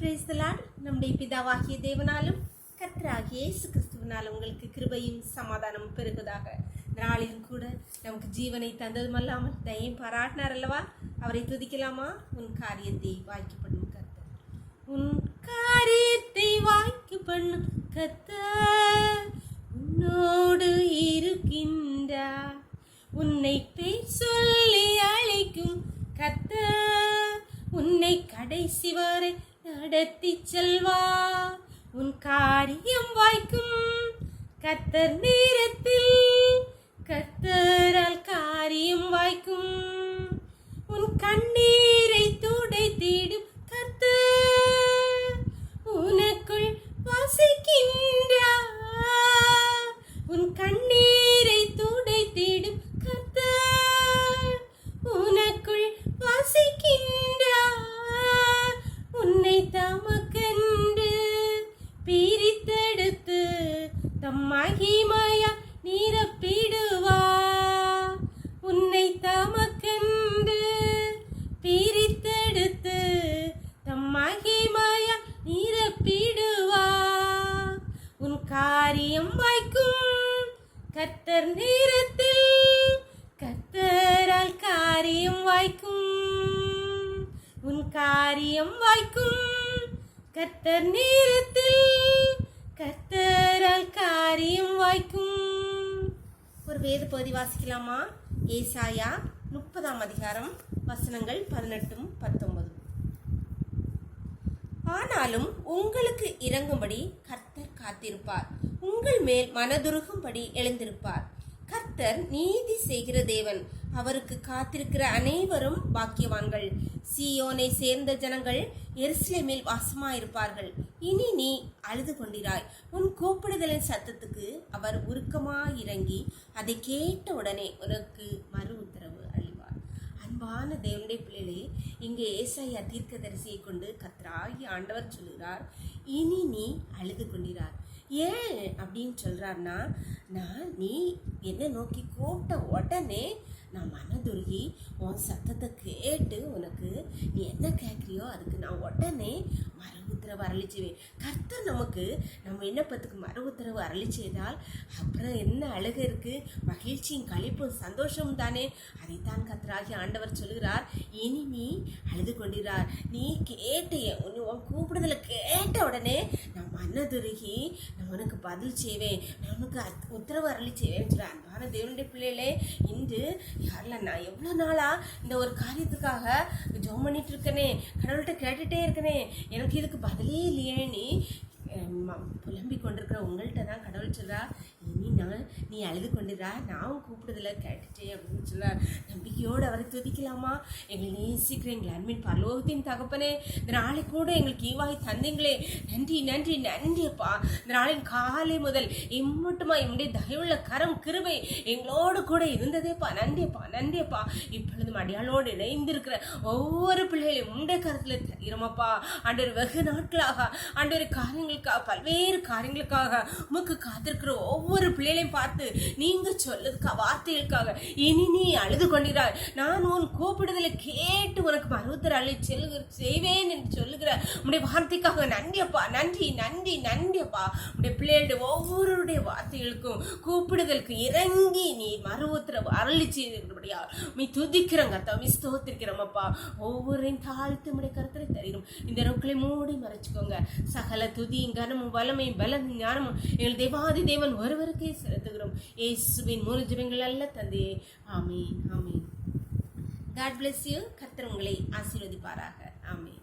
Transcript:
Praise the Lord. நம்முடைய பிதாவாகிய தேவனாலும் கர்த்தராகிய இயேசு கிறிஸ்துவினாலும் உங்களுக்கு கிருபையும் சமாதானமும் பெருகுதாக. நாளிலும் கூட நமக்கு ஜீவனை தந்ததுமல்லாமல் தயையும் பாராட்டினார் அல்லவா? அவரை துதிக்கலாமா? உன் காரியத்தை வாய்க்கு பண்ணும் கர்த்தர், உன் காரியத்தை வாய்க்கு பண்ணும் கர்த்தர் உன்னோடு இருக்கின்றார். உன்னை பேர் சொல்லி அழைக்கும் கர்த்தர் உன்னை கடைசி வரை நடத்தி செல்வா. உன் காரியம் வாய்க்கும் கர்த்தர் நேரத்தில், கர்த்தரால் காரியம் வாய்க்கும். உன் கண்ணீரை துடைத்திடும் கர்த்தர் உனக்குள் வசிக்கின்றார். உன் கண்ணீரை துடைத்திடும் கர்த்தர் உனக்குள் வசிக்கின்றார். உன்னை தமக்கென்று பிரித்தெடுத்து தம் மகிமையா நிரப்பிடுவார். உன்னை தமக்கென்று பிரித்தெடுத்து தம் மகிமையா நிரப்பிடுவார். உன் காரியம் வாய்க்கும் கர்த்தர் நேரத்தில், கர்த்தரால் காரியம் வாய்க்கும். உன் காரியம் வாய்க்கும் கர்த்தர் நேரத்தில், கர்த்தரால் காரியம் வாய்க்கும். ஒரு வேத பகுதி வாசிக்கலாமா? ஏசாயா 30ஆம் அதிகாரம் வசனங்கள் 18-19. ஆனாலும் உங்களுக்கு இறங்கும்படி கர்த்தர் காத்திருப்பார், உங்கள் மேல் மனதுருகும்படி எழுந்திருப்பார். கர்த்தர் நீதி செய்கிற தேவன், அவருக்கு காத்திருக்கிற அனைவரும் பாக்கியவான்கள். சீயோனை சேர்ந்த ஜனங்கள் எருசலேமில் வாசமாயிருப்பார்கள். இனி நீ அழுது கொண்டிராய். உன் கூப்பிடுதலின் சத்தத்துக்கு அவர் உருக்கமாயிறங்கி அதை கேட்ட உடனே உனக்கு மறு உத்தரவு அளிப்பார். அன்பான தேவனுடைய பிள்ளைகளே, இங்கே ஏசாயா தீர்க்கதரிசியை கொண்டு கர்த்தராகிய ஆண்டவர் சொல்கிறார், இனி நீ அழுது கொண்டிரார். ஏன் அப்படின்னு சொல்றாருன்னா, நீ என்னை நோக்கி கூப்பிட்ட உடனே நான் மனதுருகி உன் சத்தத்தை கேட்டு உனக்கு நீ என்ன கேட்குறியோ அதுக்கு நான் உடனே மறு உத்தரவு அருளி செய்வேன். கர்த்தர் நமக்கு நம்ம விண்ணப்பத்துக்கு மறு உத்தரவு அருளி செய்தால் அப்புறம் என்ன அழகு இருக்கு? மகிழ்ச்சியும் களிப்பும் சந்தோஷமும் தானே. அதைத்தான் கர்த்தராகிய ஆண்டவர் சொல்கிறார், இனி நீ அழுது கொண்டிரார். நீ கேட்ட உன் கூப்பிடுதலை கேட்ட உடனே நான் மனதுருகி நான் உனக்கு பதில் செய்வேன், நான் உனக்கு உத்தரவு அருளி செய்வேன் சொல்கிறேன். அன்பான தேவனுடைய பிள்ளைகளே, இன்று யாரில் நான் எவ்வளோ நாளாக இந்த ஒரு காரியத்துக்காக ஜெபம் பண்ணிட்டு இருக்கனே, கடவுள்கிட்ட கேட்டுகிட்டே இருக்கனே, எனக்கு இதுக்கு பதிலே இல்லையே நீ புலம்பிக் கொண்டிருக்கிற உங்கள்கிட்ட தான் கடவுள் சொல்கிறா, இனி நீ அழுது கொண்டிரா, நான் கூப்பிடுதல கேட்டுட்டேன் அப்படின்னு சொல்கிறார். நம்பிக்கையோடு அவரை துதிக்கலாமா? எங்களை நேசிக்கிற எங்களை அன்பின் பரலோகத்தின் தகப்பனே, இந்த நாளை கூட எங்களுக்கு ஈவாய் தந்தீங்களே, நன்றி நன்றி நன்றியப்பா. இந்த நாளின் காலை முதல் இம்மட்டுமா என்னுடைய தயவுள்ள கரம் கிருபை எங்களோடு கூட இருந்ததேப்பா, நன்றியப்பா நன்றியப்பா. இப்பொழுதும் அடியாளோடு இணைந்திருக்கிற ஒவ்வொரு பிள்ளைகளையும் உங்களுடைய கருத்தில் தருகிறோமப்பா. ஆண்டவர் வெகு நாட்களாக ஆண்டவர் காரியங்களுக்காக, பல்வேறு காரியங்களுக்காக உமக்கு காத்திருக்கிற ஒவ்வொரு பிள்ளைகளையும் பார்த்து நீங்க சொல்லுதுக்கா வார்த்தைகளுக்காக இனி நீ அழுது கொண்டிராய், நான் உன் கூப்பிடுதலை கேட்டு உனக்கு மறுத்தர அள்ளி செய்வேன் என்று சொல்லுகிற உடைய வார்த்தைக்காக நன்றியப்பா, நன்றி நன்றி நன்றியப்பா. உடைய பிள்ளைகளுடைய ஒவ்வொருடைய வார்த்தைகளுக்கும் கூப்பிடுதலுக்கு இறங்கி நீ மறு உத்தரவு அருளி செய்திருக்கிறபடியா மீ துதிக்கிறங்க, தம்மி ஸ்தோத்திருக்கிறோமப்பா. ஒவ்வொருவரையும் தாழ்த்து உடைய கருத்தரை தருகிறோம். இந்த ரோக்களை மூடி மறைச்சுக்கோங்க. சகல துதியும் கனமும் வல்லமையும் பலமும் ஞானமும் எங்கள் தேவாதி தேவன் ஒருவருக்கே செலுத்துகிறோம். இயேசுவின் மூல ஜெபங்கள் அல்ல தந்தையே, ஆமீன் ஆமீன். God bless you. கர்த்தர் உங்களை ஆசீர்வதிப்பாராக. ஆமீன்.